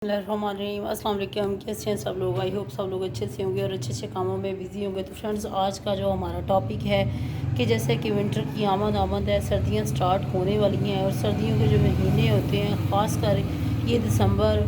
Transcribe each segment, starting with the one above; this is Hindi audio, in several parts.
अस्सलाम वालेकुम। कैसे हैं सब लोग? आई होप सब लोग अच्छे से होंगे और अच्छे अच्छे कामों में बिज़ी होंगे। तो फ्रेंड्स, आज का जो हमारा टॉपिक है कि जैसे कि विंटर की आमद है, सर्दियां स्टार्ट होने वाली हैं और सर्दियों के जो महीने होते हैं, ख़ास कर ये दिसंबर,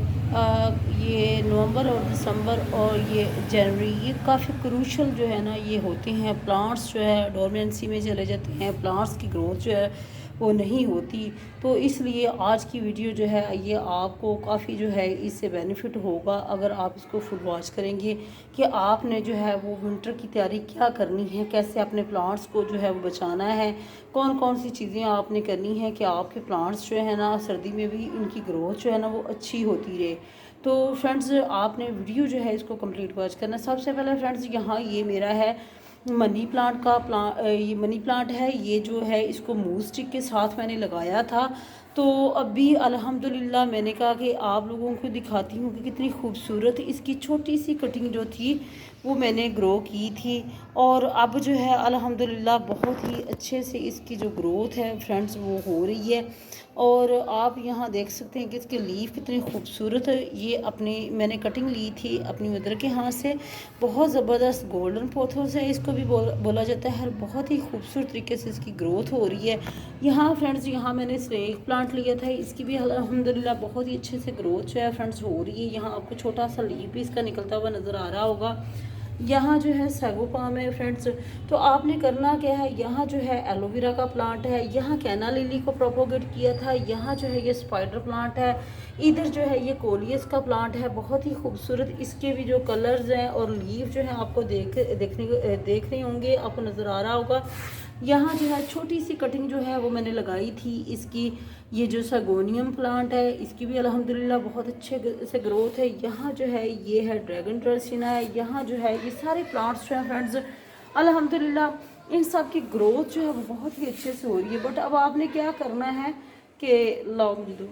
ये नवंबर और दिसंबर और ये जनवरी, ये काफ़ी क्रूशल जो है ना ये होते हैं। प्लांट्स जो है डोरमेंसी में चले जाते हैं, प्लांट्स की ग्रोथ जो है वो नहीं होती। तो इसलिए आज की वीडियो जो है ये आपको काफ़ी जो है इससे बेनिफिट होगा अगर आप इसको फुल वॉच करेंगे कि आपने जो है वो विंटर की तैयारी क्या करनी है, कैसे अपने प्लांट्स को जो है वो बचाना है, कौन कौन सी चीज़ें आपने करनी है कि आपके प्लांट्स जो है ना सर्दी में भी उनकी ग्रोथ जो है ना वो अच्छी होती रहे। तो फ्रेंड्स, आपने वीडियो जो है इसको कंप्लीट वॉच करना। सबसे पहले फ्रेंड्स, यहाँ ये मेरा है मनी प्लांट का ये मनी प्लांट है। ये जो है इसको मूव स्टिक के साथ मैंने लगाया था। तो अभी अल्हम्दुलिल्लाह मैंने कहा कि आप लोगों को दिखाती हूँ कि कितनी खूबसूरत इसकी छोटी सी कटिंग जो थी वो मैंने ग्रो की थी। और अब जो है अल्हम्दुलिल्लाह बहुत ही अच्छे से इसकी जो ग्रोथ है फ्रेंड्स वो हो रही है। और आप यहाँ देख सकते हैं कि इसके लीफ कितनी खूबसूरत है। ये अपनी मैंने कटिंग ली थी अपनी मदर के हाथ से। बहुत ज़बरदस्त गोल्डन पोथोस है, इसको भी बोला जाता है। बहुत ही खूबसूरत तरीके से इसकी ग्रोथ हो रही है। यहाँ फ्रेंड्स, यहाँ मैंने स्नेक प्लांट लिया था, इसकी भी अल्हम्दुलिल्लाह बहुत ही अच्छे से ग्रोथ जो है फ्रेंड्स हो रही है। यहाँ आपको छोटा सा लीफ भी इसका निकलता हुआ नज़र आ रहा होगा। यहाँ जो है सैगो पाम है फ्रेंड्स। तो आपने करना क्या है, यहाँ जो है एलोवेरा का प्लांट है, यहाँ कैना लिली को प्रोपोगेट किया था, यहाँ जो है ये स्पाइडर प्लांट है, इधर जो है ये कोलियस का प्लांट है। बहुत ही खूबसूरत इसके भी जो कलर्स हैं और लीफ जो है आपको देख रहे होंगे, आपको नज़र आ रहा होगा। यहाँ जो है छोटी सी कटिंग जो है वो मैंने लगाई थी इसकी। ये जो सगोनियम प्लांट है इसकी भी अल्हम्दुलिल्लाह बहुत अच्छे से ग्रोथ है। यहाँ जो है ये है ड्रैगन ड्रेसिना है। यहाँ जो है ये सारे प्लांट्स जो हैं फ्रेंड्स अल्हम्दुलिल्लाह इन सब की ग्रोथ जो है वो बहुत ही अच्छे से हो रही है। बट अब आपने क्या करना है कि लाओ दो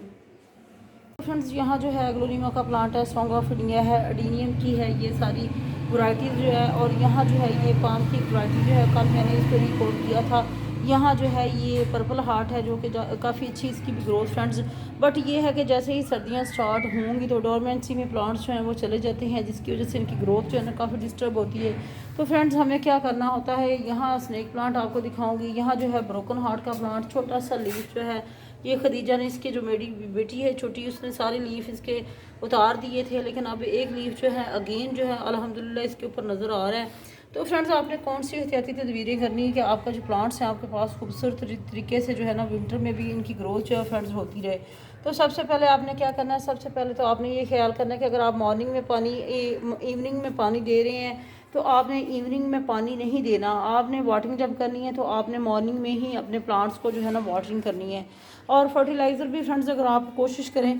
फ्रेंड्स, यहाँ जो है एग्लोनिमा का प्लांट है, सॉन्ग ऑफ इंडिया है, अडीनियम की है, ये सारी वैरायटीज़ जो है। और यहाँ जो है ये पाम की वैरायटी जो है कल मैंने इस पर रिकॉर्ड किया था। यहाँ जो है ये पर्पल हार्ट है जो कि काफ़ी अच्छी इसकी भी ग्रोथ फ्रेंड्स। बट ये है कि जैसे ही सर्दियाँ स्टार्ट होंगी तो डोरमेंसी में प्लांट्स जो हैं वो चले जाते हैं, जिसकी वजह से इनकी ग्रोथ जो है ना काफ़ी डिस्टर्ब होती है। तो फ्रेंड्स, हमें क्या करना होता है, यहाँ स्नेक प्लांट आपको दिखाऊंगी। यहाँ जो है ब्रोकन हार्ट का प्लांट, छोटा सा लीफ जो है ये खदीजा ने, इसके जो मेरी बेटी है छोटी, उसने सारे लीफ इसके उतार दिए थे, लेकिन अब एक लीफ जो है अगेन जो है अल्हम्दुलिल्लाह इसके ऊपर नज़र आ रहा है। तो फ्रेंड्स, आपने कौन सी एहतियाती तदबीरें करनी है कि आपका जो प्लांट्स हैं आपके पास खूबसूरत तरीके से जो है ना विंटर में भी इनकी ग्रोथ जो है फ्रेंड्स होती रहे। तो सबसे पहले आपने क्या करना है, सबसे पहले तो आपने ये ख्याल करना है कि अगर आप मॉर्निंग में पानी इवनिंग में पानी दे रहे हैं तो आपने इवनिंग में पानी नहीं देना। आपने वाटरिंग जब करनी है तो आपने मॉर्निंग में ही अपने प्लांट्स को जो है ना वाटरिंग करनी है। और फर्टिलाइज़र भी फ्रेंड्स, अगर आप कोशिश करें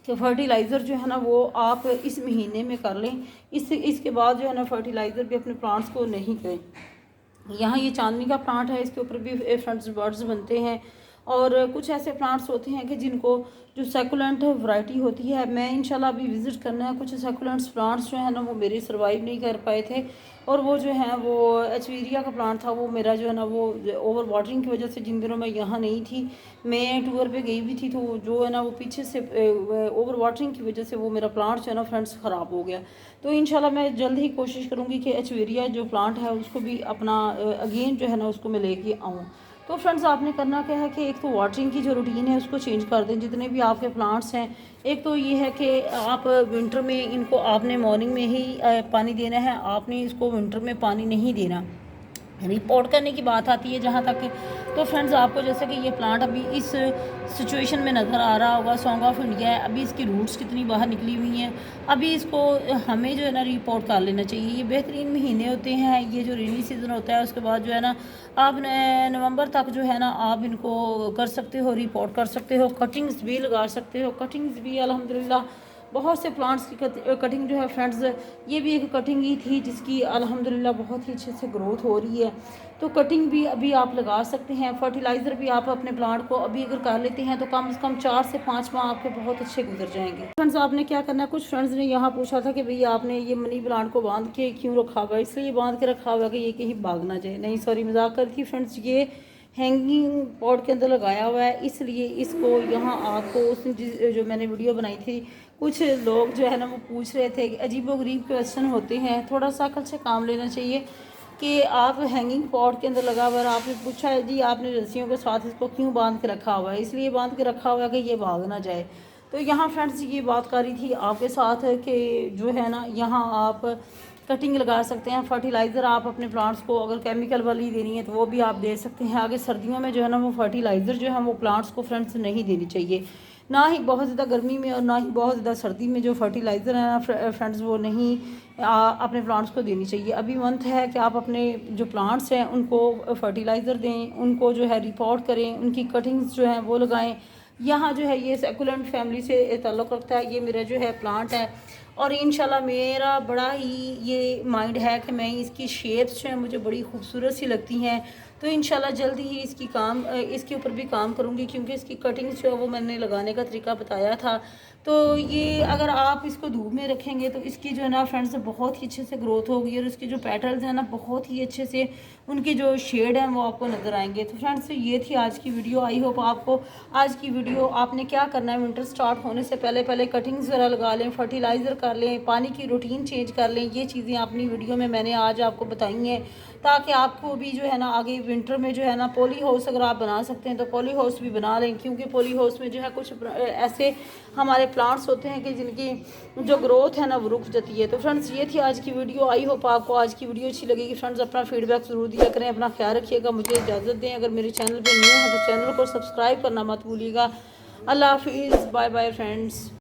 कि फर्टिलाइज़र जो है ना वो आप इस महीने में कर लें, इसके बाद जो है ना फर्टिलाइज़र भी अपने प्लांट्स को नहीं करें। यहाँ ये चांदनी का प्लांट है, इसके ऊपर भी फ्रेंड्स बर्ड्स बनते हैं। और कुछ ऐसे प्लांट्स होते हैं कि जिनको जो सेकुलेंट वैरायटी होती है, मैं इंशाल्लाह अभी विज़िट करना है। कुछ सेकुलेंट्स प्लांट्स जो है ना वो मेरे सर्वाइव नहीं कर पाए थे, और वो जो है वो एचवीरिया का प्लांट था, वो मेरा जो है ना वो ओवर वाटरिंग की वजह से, जिन दिनों मैं यहाँ नहीं थी, मैं टूर पे गई हुई थी, तो जो है ना वो पीछे से ओवर वाटरिंग की वजह से वो मेरा प्लांट जो है ना फ्रेंड्स ख़राब हो गया। तो इंशाल्लाह मैं जल्द ही कोशिश करूँगी कि एचवीरिया जो प्लांट है उसको भी अपना अगेन जो है ना उसको मैं लेके आऊँ। तो फ्रेंड्स, आपने करना क्या है कि एक तो वाटरिंग की जो रूटीन है उसको चेंज कर दें, जितने भी आपके प्लांट्स हैं। एक तो ये है कि आप विंटर में इनको आपने मॉर्निंग में ही पानी देना है, आपने इसको विंटर में पानी नहीं देना। रिपोर्ट करने की बात आती है जहाँ तक, तो फ्रेंड्स आपको जैसे कि ये प्लांट अभी इस सिचुएशन में नज़र आ रहा होगा, सॉन्ग ऑफ इंडिया है, अभी इसकी रूट्स कितनी बाहर निकली हुई हैं। अभी इसको हमें जो है ना रिपोर्ट कर लेना चाहिए। ये बेहतरीन महीने होते हैं, ये जो रेनी सीज़न होता है उसके बाद जो है ना आप नवंबर तक जो है ना आप इनको कर सकते हो, रिपोर्ट कर सकते हो, कटिंग्स भी लगा सकते हो। कटिंग्स भी अल्हम्दुलिल्लाह बहुत से प्लांट्स की कटिंग जो है फ्रेंड्स, ये भी एक कटिंग ही थी जिसकी अल्हम्दुलिल्लाह बहुत ही अच्छे से ग्रोथ हो रही है। तो कटिंग भी अभी आप लगा सकते हैं। फर्टिलाइज़र भी आप अपने प्लांट को अभी अगर कर लेते हैं तो कम से कम 4 से 5 माह आपके बहुत अच्छे गुजर जाएंगे। फ्रेंड्स, आपने क्या करना है, कुछ फ्रेंड्स ने यहाँ पूछा था कि भाई आपने ये मनी प्लांट को बांध के क्यों रखा हुआ है। इसलिए बांध के रखा हुआ है कि ये कहीं भाग ना जाए। नहीं, सॉरी, मजाक कर थी फ्रेंड्स। ये हैंगिंग पॉट के अंदर लगाया हुआ है, इसलिए इसको यहाँ आपको उसने जो मैंने वीडियो बनाई थी कुछ लोग जो है ना वो पूछ रहे थे कि अजीबोगरीब क्वेश्चन होते हैं, थोड़ा सा अकल से काम लेना चाहिए कि आप हैंगिंग पॉट के अंदर लगा हुआ है, आपने पूछा है जी आपने रस्सियों के साथ इसको क्यों बांध के रखा हुआ है, इसलिए बांध के रखा हुआ है कि ये भाग ना जाए। तो यहाँ फ्रेंड्स ये बात करी थी आपके साथ कि जो है ना यहाँ आप कटिंग लगा सकते हैं, फर्टिलाइज़र आप अपने प्लांट्स को अगर केमिकल वाली देनी है तो वो भी आप दे सकते हैं। आगे सर्दियों में जो है ना वो फर्टिलाइज़र जो है वो प्लांट्स को फ्रेंड्स नहीं देनी चाहिए, ना ही बहुत ज़्यादा गर्मी में और ना ही बहुत ज़्यादा सर्दी में जो फर्टिलाइज़र है ना फ्रेंड्स वो नहीं अपने प्लांट्स को देनी चाहिए। अभी मंथ है कि आप अपने जो प्लांट्स हैं उनको फर्टिलाइज़र दें, उनको जो है रिपोर्ट करें, उनकी कटिंग्स जो हैं वो लगाएं। यहाँ जो है ये सेकुलेंट फैमिली से ताल्लुक़ रखता है, ये मेरा जो है प्लांट है और इंशाल्लाह मेरा बड़ा ही ये माइंड है कि मैं इसकी शेप्स जो हैं मुझे बड़ी खूबसूरत सी लगती हैं, तो इंशाल्लाह जल्दी ही इसके ऊपर भी काम करूँगी, क्योंकि इसकी कटिंग्स जो है वो मैंने लगाने का तरीका बताया था। तो ये अगर आप इसको धूप में रखेंगे तो इसकी जो है ना फ्रेंड्स बहुत ही अच्छे से ग्रोथ होगी और इसके जो पेटल्स हैं ना बहुत ही अच्छे से उनकी जो शेड हैं वो आपको नज़र आएंगे। तो फ्रेंड्स ये थी आज की वीडियो। आई होप आपको आज की वीडियो, आपने क्या करना है विंटर स्टार्ट होने से पहले पहले कटिंग्स वगैरह लगा लें, फर्टिलाइज़र कर लें, पानी की रूटीन चेंज कर लें। ये चीज़ें अपनी वीडियो में मैंने आज आपको बताई हैं ताकि आपको भी जो है ना आगे विंटर में जो है ना पॉली हाउस अगर आप बना सकते हैं तो पॉली हाउस भी बना लें, क्योंकि पॉली हाउस में जो है कुछ ऐसे हमारे प्लांट्स होते हैं कि जिनकी जो ग्रोथ है ना वो रुक जाती है। तो फ्रेंड्स ये थी आज की वीडियो। आई होप आपको आज की वीडियो अच्छी लगेगी। फ्रेंड्स अपना फीडबैक ज़रूर दिया करें, अपना ख्याल रखिएगा, मुझे इजाज़त दें। अगर मेरे चैनल पर न्यू है तो चैनल को सब्सक्राइब करना मत भूलिएगा। अल्लाह हाफिज़, बाय बाय फ्रेंड्स।